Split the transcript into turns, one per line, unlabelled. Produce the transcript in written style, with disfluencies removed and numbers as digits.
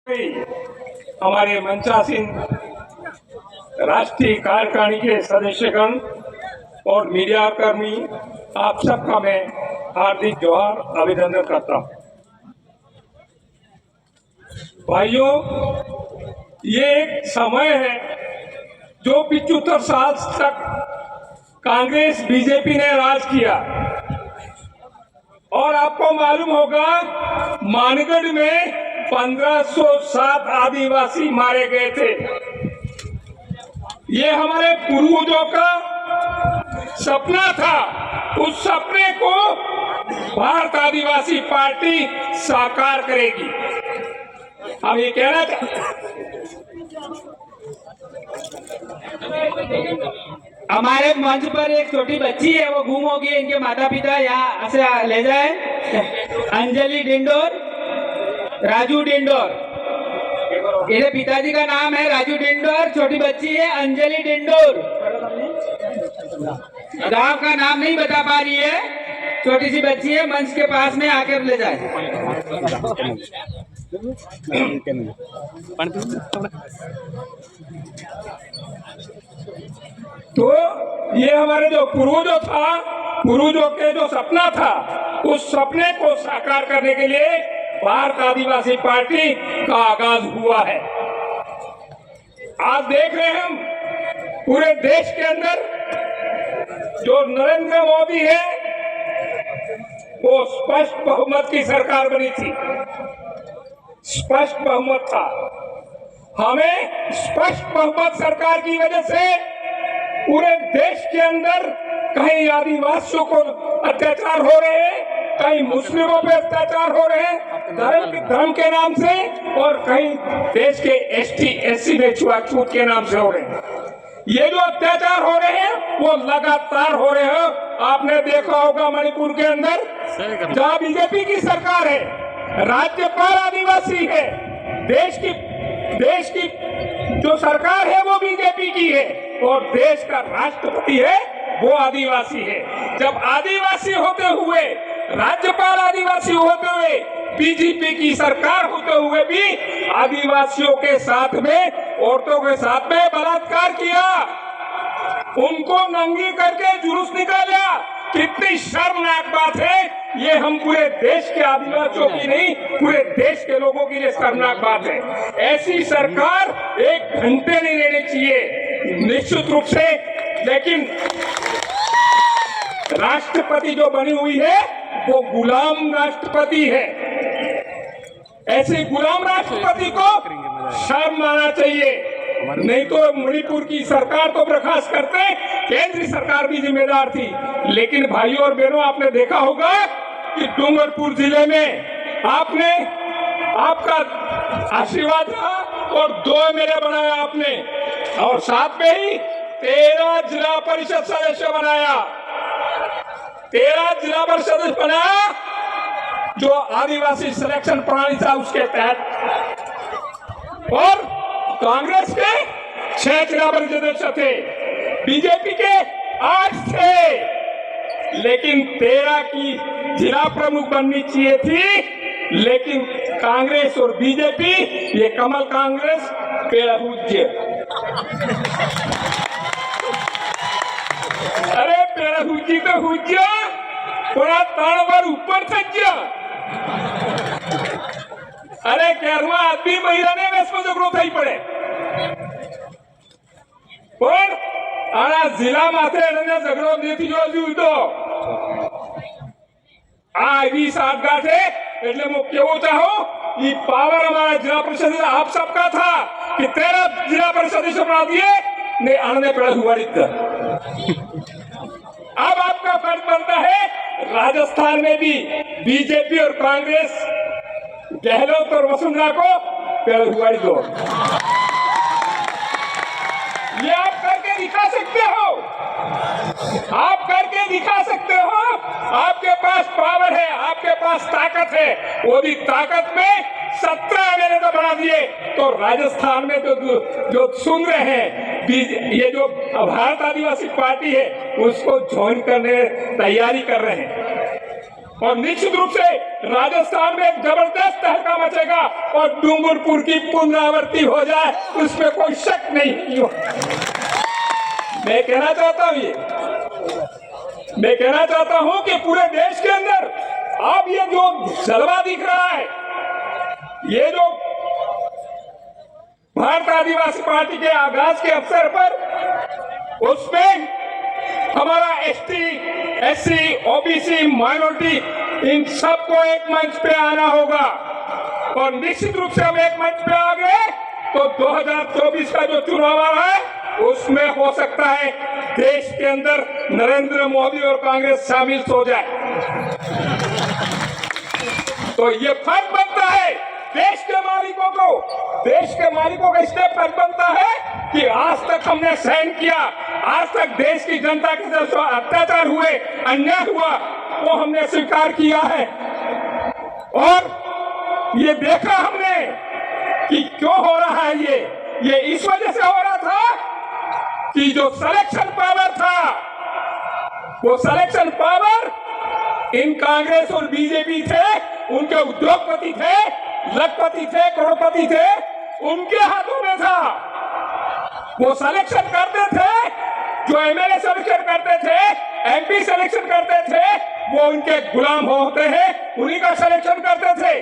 हमारे मंचासीन राष्ट्रीय कार्यकारिणी के सदस्यगण और मीडिया कर्मी, आप सबका मैं हार्दिक जोहार अभिनंदन करता हूं। भाइयों, ये एक समय है जो 75 साल तक कांग्रेस बीजेपी ने राज किया और आपको मालूम होगा मानगढ़ में 1507 आदिवासी मारे गए थे। ये हमारे पूर्वजों का सपना था। उस सपने को भारत आदिवासी पार्टी साकार करेगी। हम ये कहना
हमारे मंच पर एक छोटी बच्ची है, वो गुम हो गई। इनके माता पिता यहाँ से ले जाए। अंजलि डिंडोर, राजू डिंडोर, इनके पिताजी का नाम है राजू डिंडोर। छोटी बच्ची है अंजलि डिंडोर। गांव का नाम नहीं बता पा रही है, छोटी सी बच्ची है। मंच के पास में आकर ले जाए।
तो ये हमारे जो पूर्वजों के जो सपना था, उस सपने को साकार करने के लिए भारत आदिवासी पार्टी का आगाज हुआ है। आज देख रहे हैं हम पूरे देश के अंदर जो नरेंद्र मोदी है, वो स्पष्ट बहुमत की सरकार बनी थी। स्पष्ट बहुमत था। हमें स्पष्ट बहुमत सरकार की वजह से पूरे देश के अंदर कहीं आदिवासियों को अत्याचार हो रहे हैं, कहीं मुस्लिमों पे अत्याचार हो रहे हैं धर्म के नाम से, और कहीं देश के ST SC में छुआछूत के नाम से हो रहे हैं। ये जो अत्याचार हो रहे हैं वो लगातार हो रहे हैं। आपने देखा होगा मणिपुर के अंदर जहाँ बीजेपी की सरकार है, राज्यपाल आदिवासी है, देश की जो सरकार है वो बीजेपी की है, और देश का राष्ट्रपति है वो आदिवासी है। जब आदिवासी होते हुए, राज्यपाल आदिवासी होते हुए, बीजेपी की सरकार होते हुए भी आदिवासियों के साथ में, औरतों के साथ में बलात्कार किया, उनको नंगी करके जुलूस निकाला, कितनी शर्मनाक बात है। ये हम पूरे देश के आदिवासियों की नहीं, पूरे देश के लोगों के लिए शर्मनाक बात है। ऐसी सरकार एक घंटे नहीं रहनी चाहिए निश्चित रूप से। लेकिन राष्ट्रपति जो बनी हुई है वो गुलाम राष्ट्रपति है। ऐसे गुलाम राष्ट्रपति को शर्म आना चाहिए, नहीं तो मणिपुर की सरकार तो बर्खास्त करते, केंद्रीय सरकार भी जिम्मेदार थी। लेकिन भाइयों और बहनों, आपने देखा होगा कि डूंगरपुर जिले में आपका आशीर्वाद था और 2 MLA बनाया आपने, और साथ में ही 13 जिला परिषद सदस्य बनाया। 13 जिला परिषद सदस्य बनाया जो आदिवासी सिलेक्शन प्रणाली था उसके तहत, और कांग्रेस के 6 जिला परिषद सदस्य थे, बीजेपी के 8 थे। लेकिन 13 की जिला प्रमुख बननी चाहिए थी, लेकिन कांग्रेस और बीजेपी, ये कमल कांग्रेस पेड़ पूज्य, अरे पेड़ पूजी तो पूज्य थोड़ा ताण पर ऊपर सज्जा, अरे केरला आदमी महिला ने वेस्को झगड़ो થઈ પડે, પણ આના જિલ્લા માથે એને ઝઘડો નથી જોઈતો। આ એવી સાઠગાંઠ है, એટલે હું કેવું ચાહું, ये पावर हमारा जिला परिषद आप सबका था कि 13 जिला परिषद सदस्य बना दिए, ने आने पेड़ हुआ। अब आपका फर्ज बनता है राजस्थान में भी बीजेपी और कांग्रेस, गहलोत और वसुंधरा को पेड़ हुआ दो। ये आप करके दिखा सकते हो, आप करके दिखा सकते हो। आपके पास पावर है, आपके पास ताकत है, वो भी ताकत में 17 MLA तो बना दिए। तो राजस्थान में जो सुन रहे हैं, ये जो भारत आदिवासी पार्टी है उसको ज्वाइन करने तैयारी कर रहे हैं। और निश्चित रूप से राजस्थान में एक जबरदस्त तहलका मचेगा और डूंगरपुर की पुनरावृत्ति हो जाए, उसमें कोई शक नहीं। मैं कहना चाहता हूं कि पूरे देश के अंदर अब ये जो जलवा दिख रहा है, ये जो भारत आदिवासी पार्टी के आगाज के अवसर पर, उसमें हमारा एसटी, एससी, ओबीसी, माइनॉरिटी, इन सबको एक मंच पे आना होगा। और निश्चित रूप से हम एक मंच पे आ गए तो 2024 का जो चुनाव आ रहा है उसमें हो सकता है देश के अंदर नरेंद्र मोदी और कांग्रेस शामिल हो जाए। तो ये फर्ज बनता है देश के मालिकों का इसलिए फर्ज बनता है कि आज तक हमने सहन किया, आज तक देश की जनता के साथ जो अत्याचार हुए, अन्याय हुआ, वो हमने स्वीकार किया है। और ये देखा हमने कि क्यों हो रहा है ये इस वजह से हो रहा था कि जो सिलेक्शन पावर था, वो सिलेक्शन पावर इन कांग्रेस और बीजेपी थे, उनके उद्योगपति थे, लखपति थे, करोड़पति थे, उनके हाथों में था। वो सिलेक्शन करते थे, जो एमएलए सिलेक्शन करते थे, एमपी सिलेक्शन करते थे, वो उनके गुलाम होते हैं, उन्हीं का सिलेक्शन करते थे।